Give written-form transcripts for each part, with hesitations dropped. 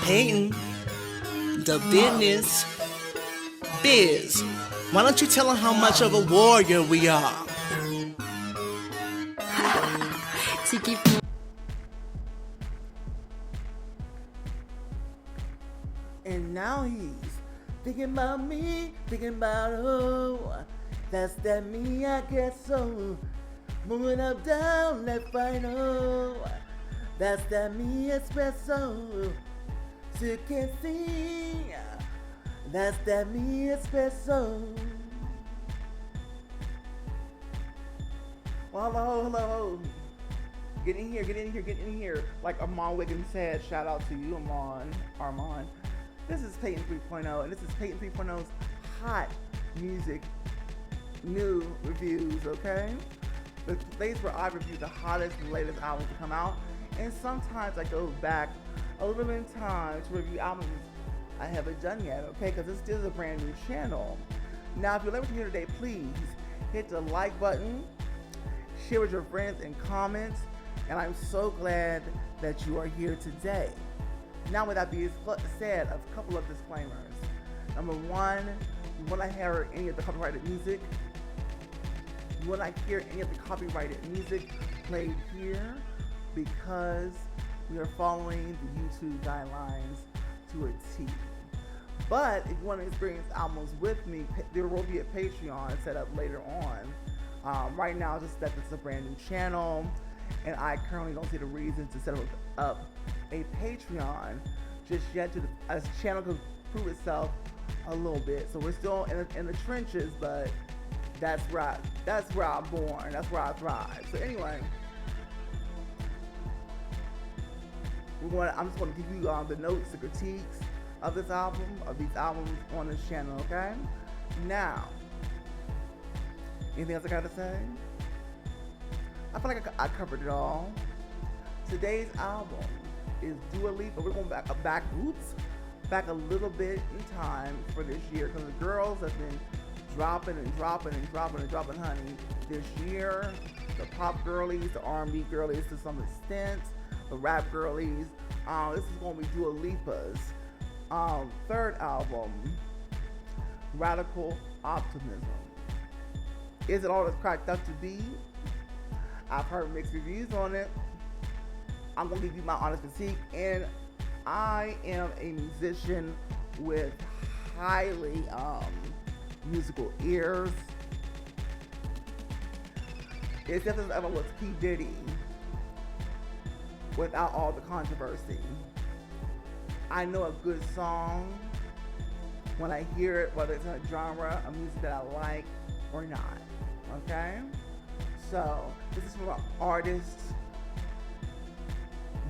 Peyton, the business biz. Why don't you tell them how much of a warrior we are? And now he's thinking about me, thinking about oh, that's that me, I guess so. Moving up, down, left, right, oh, that's that me espresso. So you can see, that's that me espresso. Well, hello. Get in here. Like Armand Wiggins said, shout out to you, Armand. This is Peyton 3.0, and this is Peyton 3.0's hot music new reviews, okay? The place where I review the hottest and latest albums to come out, and sometimes I go back a little bit in time to review albums I haven't done yet, okay? Because this is a brand new channel. Now, if you're listening here today, please hit the like button, share with your friends and comments, and I'm so glad that you are here today. Now, with that being said, a couple of disclaimers. Number one, you want to hear any of the copyrighted music. You will not hear any of the copyrighted music played here because we are following the YouTube guidelines to a T. But if you want to experience albums with me, there will be a Patreon set up later on. Right now, just that this is a brand new channel, and I currently don't see the reason to set up a Patreon just yet. As the channel can prove itself a little bit. So we're still in the trenches, but that's where I'm born. That's where I thrive. So anyway, I'm just going to give you the notes, the critiques of these albums on this channel. Okay. Now, anything else I got to say? I feel like I covered it all. Today's album is Dua Lipa. We're going back a little bit in time for this year because the girls have been dropping, honey. This year, the pop girlies, the R&B girlies to some extent, the rap girlies. This is going to be Dua Lipa's third album, Radical Optimism. Is it all it's cracked up to be? I've heard mixed reviews on it. I'm going to give you my honest critique, and I am a musician with highly musical ears. It's just as ever was P. Diddy without all the controversy. I know a good song when I hear it, whether it's in a genre of music that I like or not. Okay? So, this is from an artist's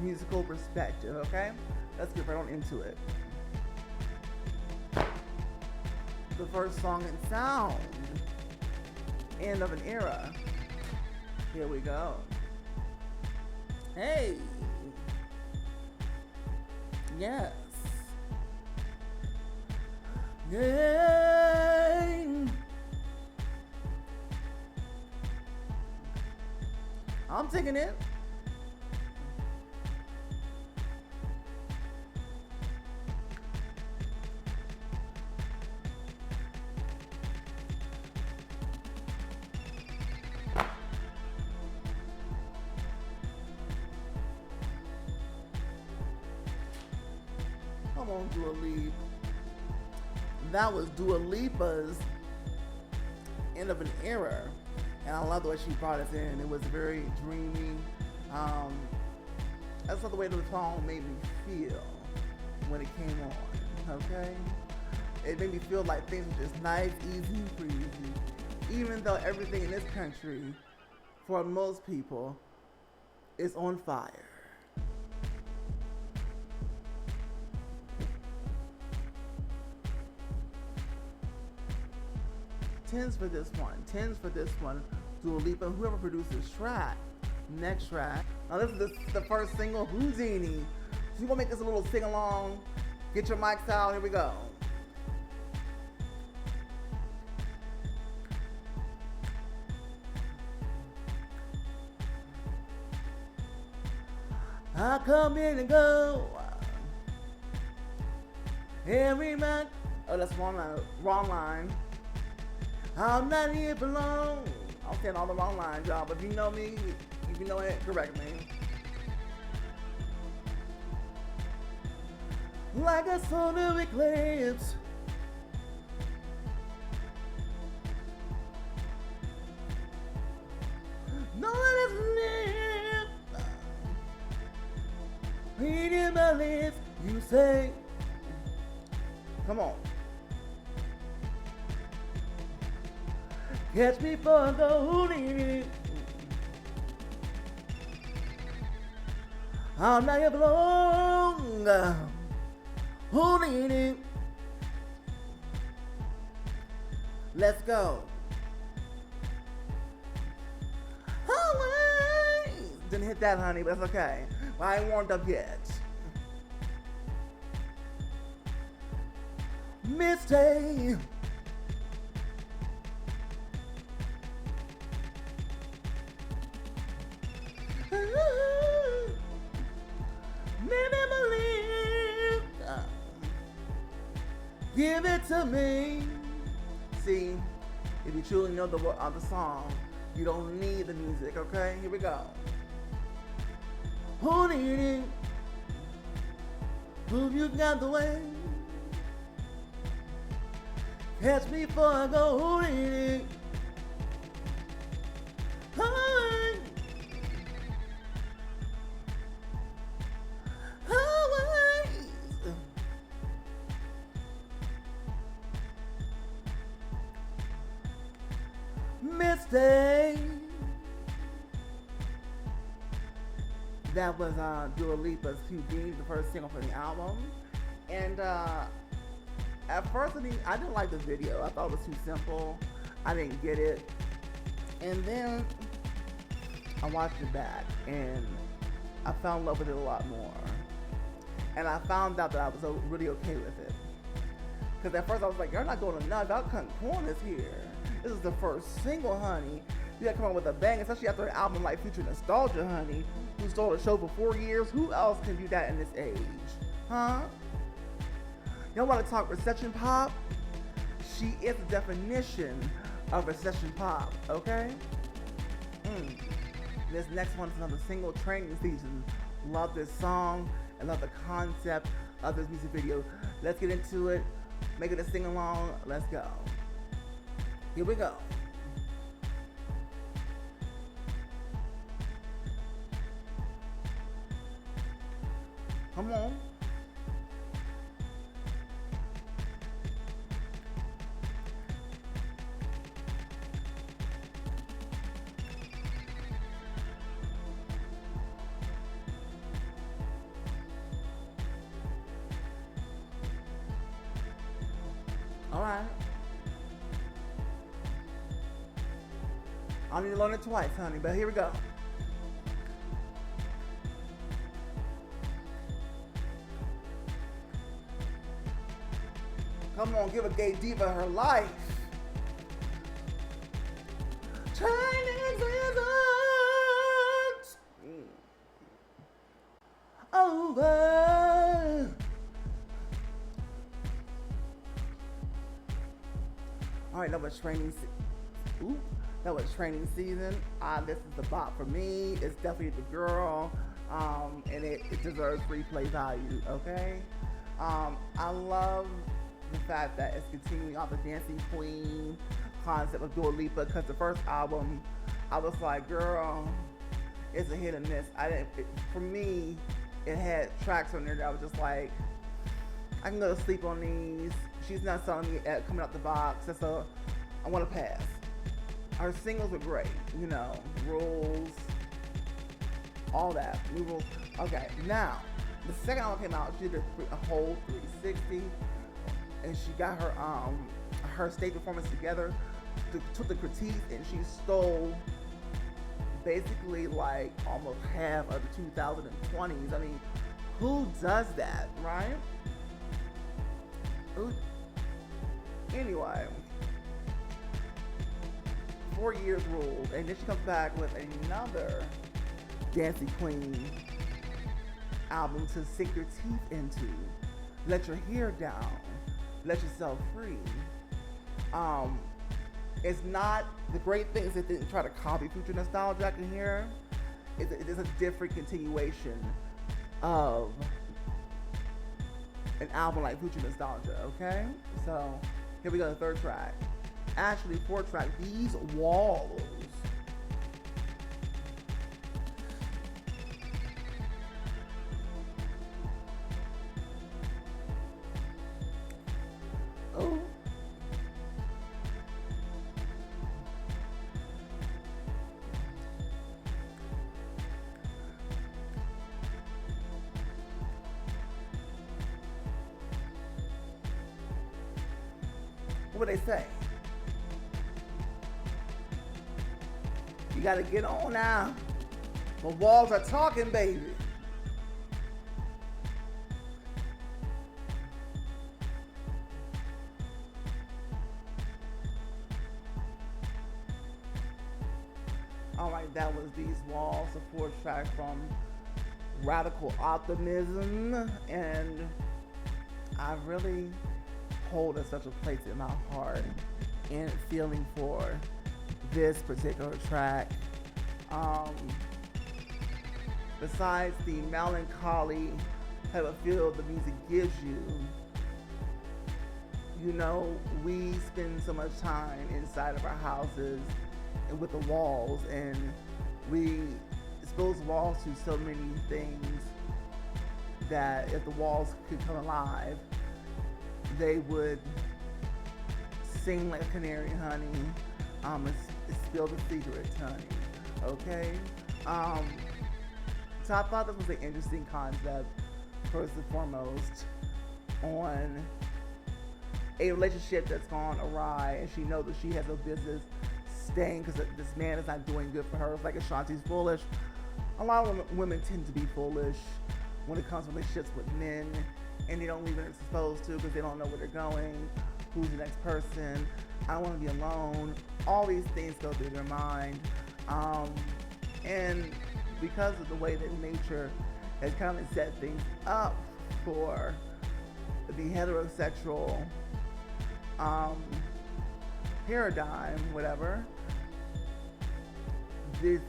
musical perspective, okay? Let's get right on into it. The first song and sound, End of an Era. Here we go. Hey. Yes. Yay. I'm taking it. Come on, Dua Lipa. That was Dua Lipa's End of an Era. And I love the way she brought us in. It was very dreamy. That's not the way the song made me feel when it came on, okay? It made me feel like things were just nice, easy, breezy. Even though everything in this country, for most people, is on fire. Tens for this one. Dua Lipa, whoever produced this track. Next track. Now this is the first single, Houdini. So we're gonna make this a little sing along. Get your mics out, here we go. I come in and go. Every man. Oh, that's wrong line. Wrong line. I'm not here for long. I'm saying all the wrong lines, y'all. But if you know me, if you know it, correct me. Like a solar eclipse. No one is left. Reading my lips, you say. Come on. Catch me for the HOUDINI. I'm not here for long. HOUDINI. Let's go. Always. Didn't hit that, honey, but that's okay. I ain't warmed up yet. Mistake. Maybe believe. Give it to me. See, if you truly know the word of the song, you don't need the music, okay? Here we go. HOUDINI. Prove you got the way. Catch me before I go HOUDINI. Always. Always. Mistake. That was Dua Lipa's HOUDINI, the first single for the album. And at first, I didn't like the video. I thought it was too simple. I didn't get it. And then I watched it back, and I fell in love with it a lot more. And I found out that I was really okay with it. Because at first I was like, you're not going enough. Y'all cutting corners here. This is the first single, honey. You gotta come out with a bang, especially after an album like Future Nostalgia, honey, who stole the show for 4 years. Who else can do that in this age? Huh? Y'all want to talk recession pop? She is the definition of recession pop, okay? This next one is another single, Training Season. Love this song and love the concept of this music video. Let's get into it. Make it a sing along. Let's go. Here we go. Come on. All right. I need to learn it twice, honey, but here we go. Come on, give a gay diva her life. Training seasons over. All right, that was training. That was training season. This is the bop for me. It's definitely the girl, and it deserves replay value. Okay. I love the fact that it's continuing off the Dancing Queen concept of Dua Lipa, because the first album, I was like, girl, it's a hit and miss. For me, it had tracks on there that I was just like, I can go to sleep on these. She's not selling me coming out the box, so I want to pass. Her singles were great, you know, Rules, all that, New Rules. Okay, now, the second album came out, she did a whole 360, and she got her stage performance together, took the critique, and she stole basically like almost half of the 2020s. I mean, who does that, right? Anyway, 4 years ruled, and then she comes back with another Dancing Queen album to sink your teeth into, let your hair down, let yourself free. It's not the great things that didn't try to copy future nostalgia. I can hear it is a different continuation of an album like Future Nostalgia. Okay, so here we go. The third track, actually fourth track. These Walls. Oh. What they say? You gotta get on now. The walls are talking, baby. Alright, that was These Walls, a fourth track from Radical Optimism, and I really hold such a place in my heart and feeling for this particular track. Besides the melancholy type of feel the music gives you, you know, we spend so much time inside of our houses and with the walls, and we expose walls to so many things that if the walls could come alive, they would sing like a canary, honey. Spill the secret, honey. Okay? So I thought this was an interesting concept, first and foremost, on a relationship that's gone awry, and she knows that she has no business staying because this man is not doing good for her. It's like Ashanti's foolish. A lot of women tend to be foolish when it comes to relationships with men, and they don't leave it exposed to because they don't know where they're going, who's the next person, I don't want to be alone. All these things go through their mind. And because of the way that nature has kind of set things up for the heterosexual paradigm, whatever, these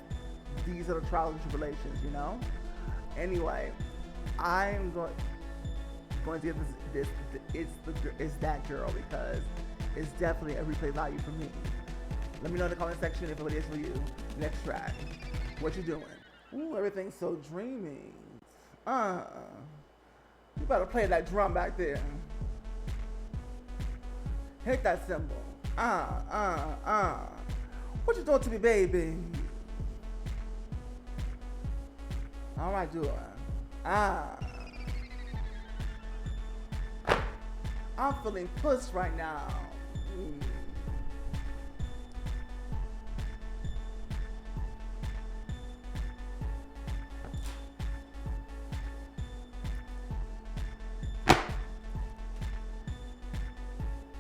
are the trials and tribulations, you know? Anyway, I'm going to give this it's that girl, because it's definitely a replay value for me. Let me know in the comment section if it is for you. Next track. What you doing? Ooh, everything's so dreamy. You better play that drum back there. Hit that cymbal. What you doing to me, baby? All right, do it. I'm feeling pushed right now.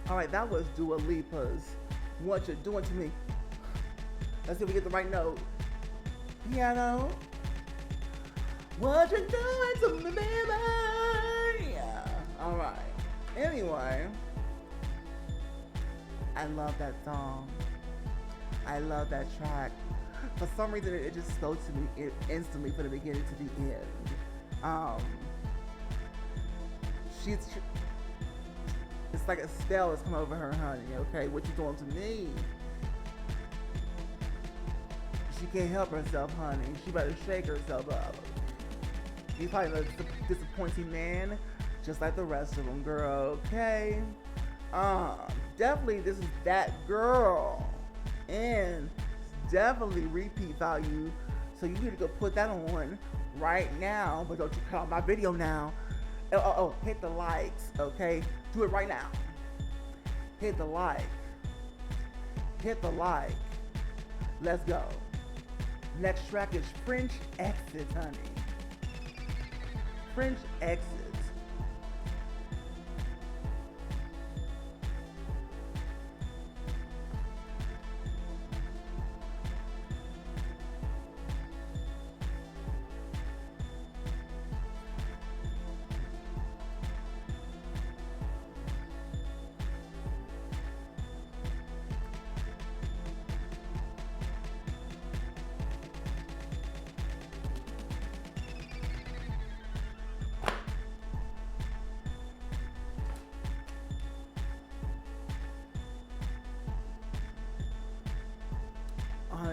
All right, that was Dua Lipa's What You're Doing to Me. Let's see if we get the right note. Piano. What you doing to me, baby? Yeah. All right. Anyway, I love that song. I love that track. For some reason, it just spoke to me instantly from the beginning to the end. It's like a spell has come over her, honey. Okay, what you doing to me? She can't help herself, honey. She better shake herself up. He's probably a disappointing man, just like the rest of them, girl. Okay. Definitely, this is that girl, and definitely repeat value. So you need to go put that on right now. But don't you cut off my video now. Oh, hit the likes, okay? Do it right now. Hit the like. Hit the like. Let's go. Next track is French Exit, honey. French Exit.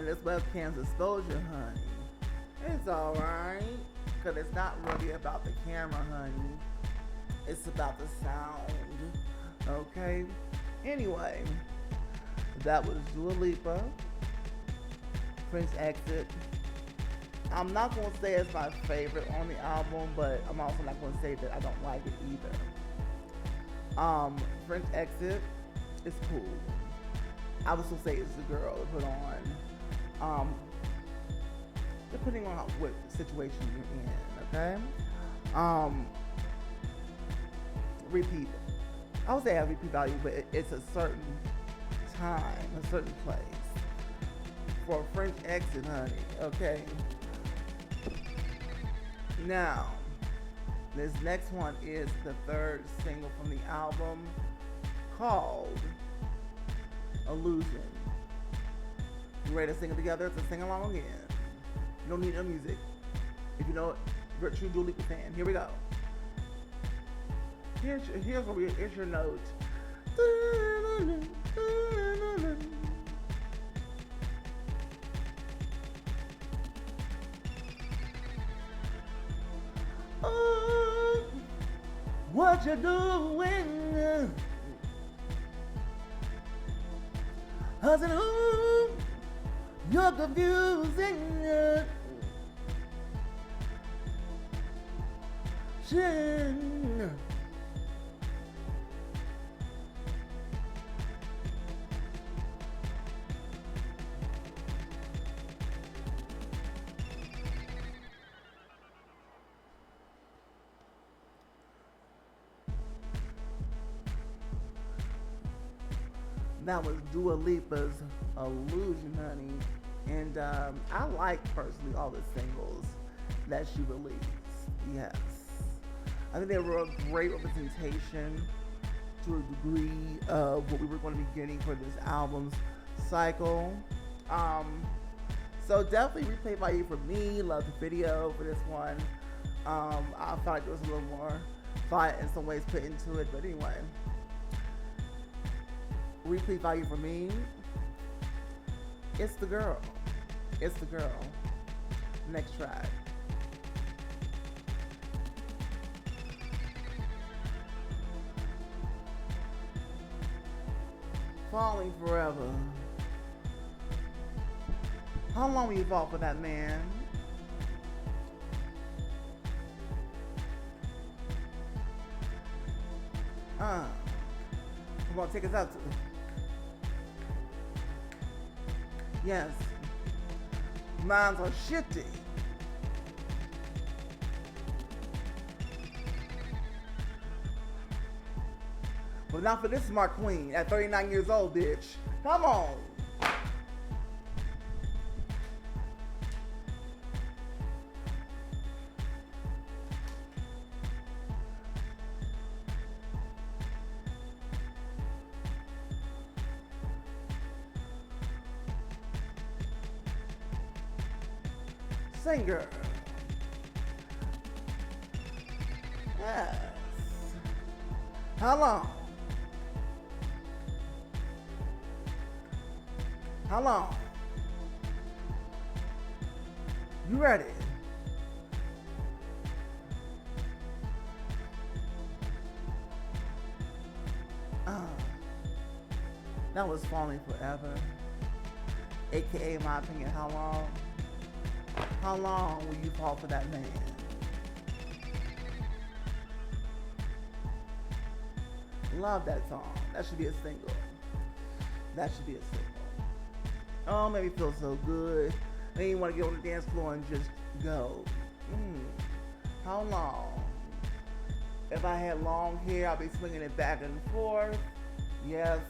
this webcam's exposure, honey. It's alright. Because it's not really about the camera, honey. It's about the sound. Okay? Anyway, that was Dua Lipa, French Exit. I'm not going to say it's my favorite on the album, but I'm also not going to say that I don't like it either. French Exit is cool. I would still say it's the girl to put on, depending on what situation you're in, okay? Repeat. I would say I have repeat value, but it's a certain time, a certain place. For a French Exit, honey, okay? Now, this next one is the third single from the album, called Illusion. You ready to sing it together? To sing along again. You don't need no music. If you know it, you're a true Dua Lipa fan. Here we go. Here's your note. Oh, what you doing? I said, ooh, you're confusing. Shin. That was Dua Lipa's Illusion, honey. And I like, personally, all the singles that she released. Yes. I think they were a great representation to a degree of what we were going to be getting for this album's cycle. So definitely replay value for me. Love the video for this one. I felt like there was a little more thought in some ways put into it, but anyway. Replay value for me. It's the girl. It's the girl. Next track. Falling forever. How long will you fall for that man? Come on, take us out to. Yes. Minds are shifty. But not for this smart queen at 39 years old, bitch. Come on. Singer. Yes. How long? How long? You ready? That was Falling Forever. AKA, in my opinion, how long? How long will you fall for that man? Love that song. That should be a single. That should be a single. Oh, made me feel so good. Then you want to get on the dance floor and just go. How long? If I had long hair, I'd be swinging it back and forth. Yes.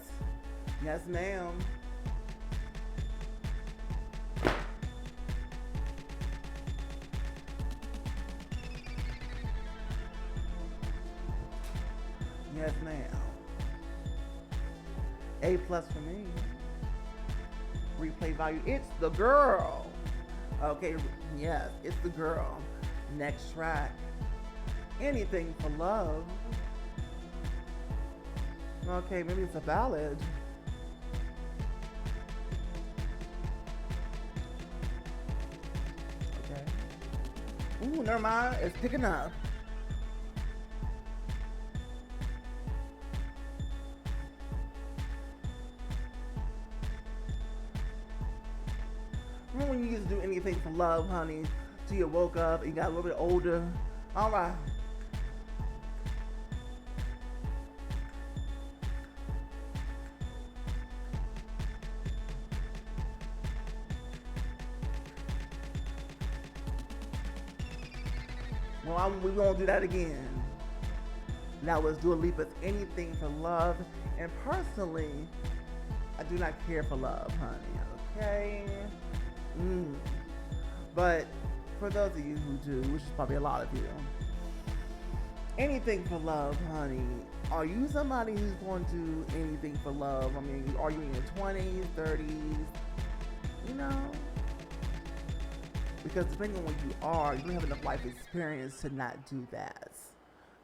Yes, ma'am. Yes, ma'am. A+ for me. Replay value. It's the girl. Okay, yes, it's the girl. Next track. Anything for Love. Okay, maybe it's a ballad. Ooh, never mind. It's picking up. Remember when you used to do anything for love, honey? Till you woke up and you got a little bit older? All right. Well, we won't do that again. Now let's do a Lipa's Anything for Love. And personally, I do not care for love, honey. Okay? But for those of you who do, which is probably a lot of you, anything for love, honey. Are you somebody who's going to do anything for love? I mean, are you in your 20s, 30s? You know? Because depending on what you are, you don't have enough life experience to not do that.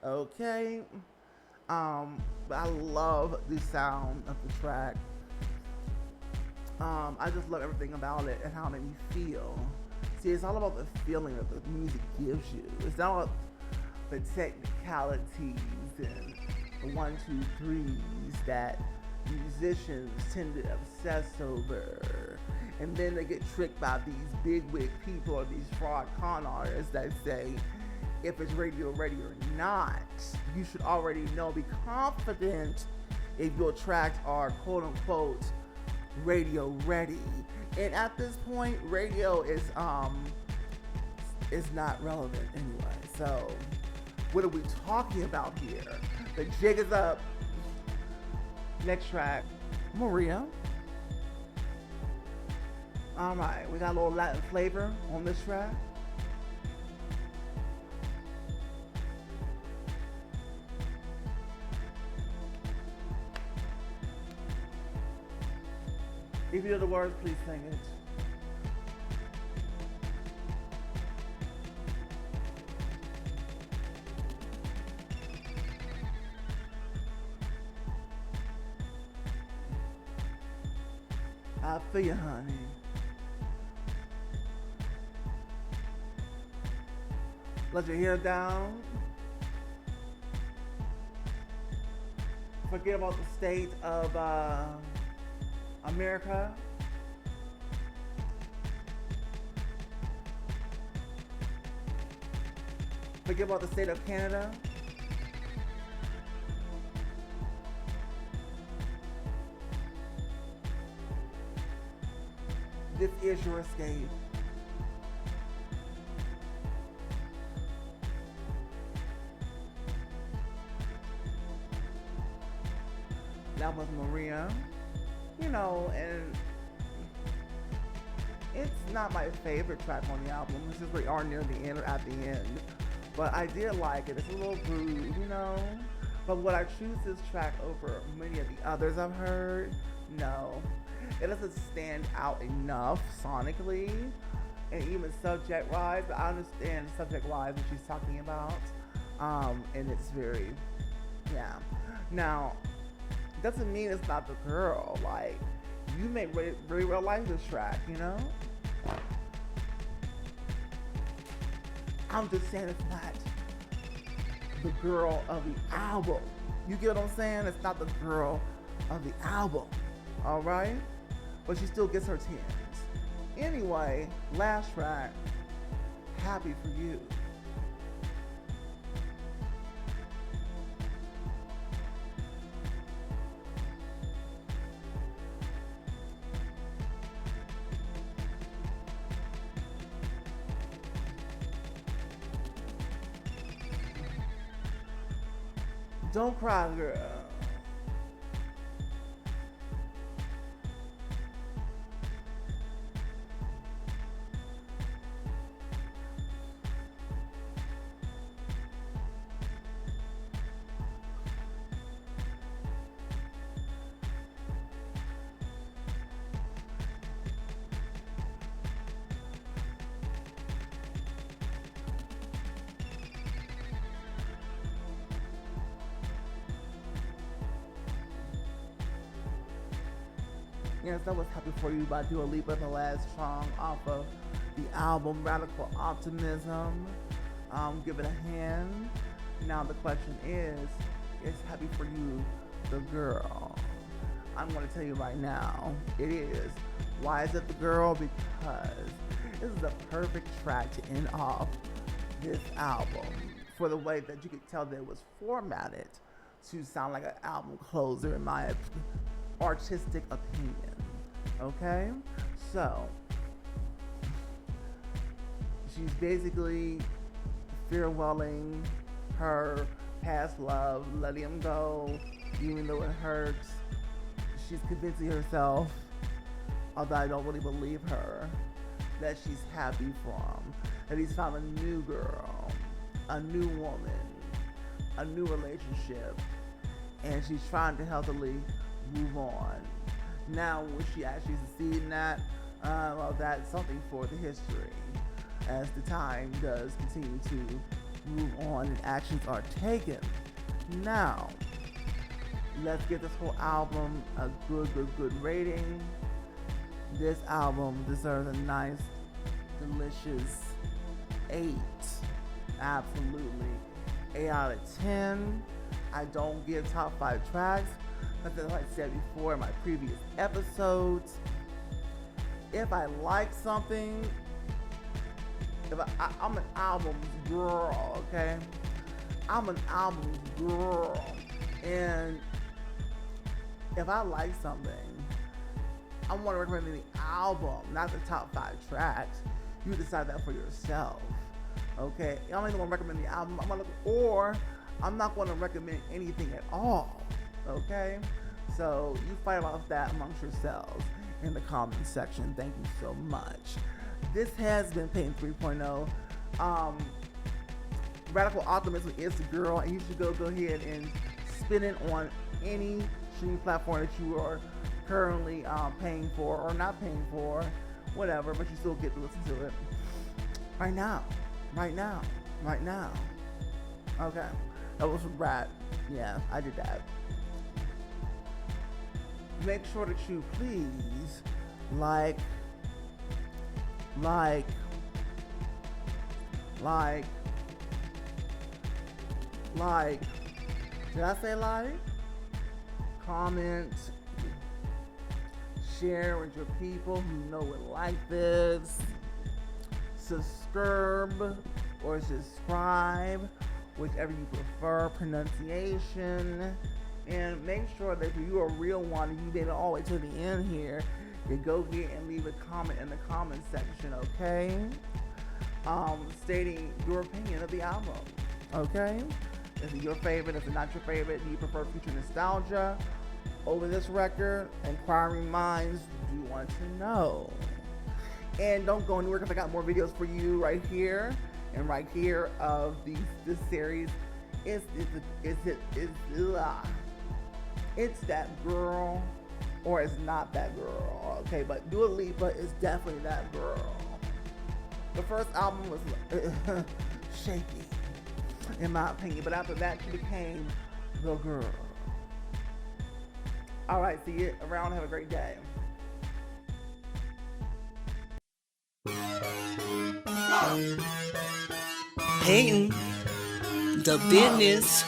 Okay? But I love the sound of the track. I just love everything about it and how it made me feel. See, it's all about the feeling that the music gives you. It's not about the technicalities and the 1, 2, 3s that musicians tend to obsess over. And then they get tricked by these bigwig people or these fraud con artists that say, if it's radio ready or not, you should already know. Be confident if your tracks are quote unquote radio ready. And at this point, radio is not relevant anyway. So what are we talking about here? The jig is up. Next track, Maria. All right, we got a little Latin flavor on this track. If you know the words, please sing it. I feel you, honey. Let your hair down. Forget about the state of America. Forget about the state of Canada. This is your escape. That was Maria. You know, and it's not my favorite track on the album. It's just we are near the end or at the end. But I did like it. It's a little rude, you know. But would I choose this track over many of the others I've heard? No. It doesn't stand out enough sonically and even subject-wise. But I understand subject-wise what she's talking about. And it's very, yeah. Now, doesn't mean it's not the girl. Like, you may very well like this track, you know? I'm just saying it's not the girl of the album. You get what I'm saying? It's not the girl of the album, all right? But she still gets her 10s. Anyway, last track, Happy for You. Don't cry, girl. Yes, that was Happy For You by Dua Lipa, the last song off of the album Radical Optimism. give it a hand. Now the question is happy for you, the girl? I'm going to tell you right now, it is. Why is it the girl? Because this is a perfect track to end off this album for the way that you could tell that it was formatted to sound like an album closer, in my artistic opinion. Okay? So, she's basically farewelling her past love, letting him go, even though it hurts. She's convincing herself, although I don't really believe her, that she's happy for him, that he's found a new girl, a new woman, a new relationship, and she's trying to healthily move on. Now, will she actually succeed in that? Well, that's something for the history, as the time does continue to move on and actions are taken. Now, let's give this whole album a good rating. This album deserves a nice, delicious 8. Absolutely. 8 out of 10. I don't give top 5 tracks, because as I said before in my previous episodes, if I like something, I'm an album's girl, okay? I'm an album's girl. And if I like something, I want to recommend the album, not the top 5 tracks. You decide that for yourself, okay? I'm not even going to recommend the album, or I'm not going to recommend anything at all, okay? So you fight off that amongst yourselves in the comment section. Thank you so much. This has been Peyton 3.0. Radical Optimism is the girl, and you should go ahead and spin it on any streaming platform that you are currently paying for or not paying for, whatever, but you still get to listen to it right now. Okay, that was from Brad. Yeah, I did that. Make sure that you please like. Did I say like? Comment, share with your people who know it like this. Subscribe or subscribe, whichever you prefer pronunciation. And make sure that if you're a real one and you made it all the way to the end here, you go here and leave a comment in the comment section, okay? Stating your opinion of the album, okay? Is it your favorite? Is it not your favorite? Do you prefer future nostalgia over this record? Inquiring minds do want to know. And don't go anywhere, because I got more videos for you right here and right here of this series. It's that girl, or it's not that girl, okay? But Dua Lipa is definitely that girl. The first album was shaky, in my opinion, but after that, she became the girl. All right, see you around. Have a great day. Peyton, the business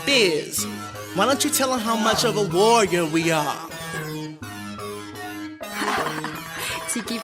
biz. Why don't you tell them how much of a warrior we are? Tiki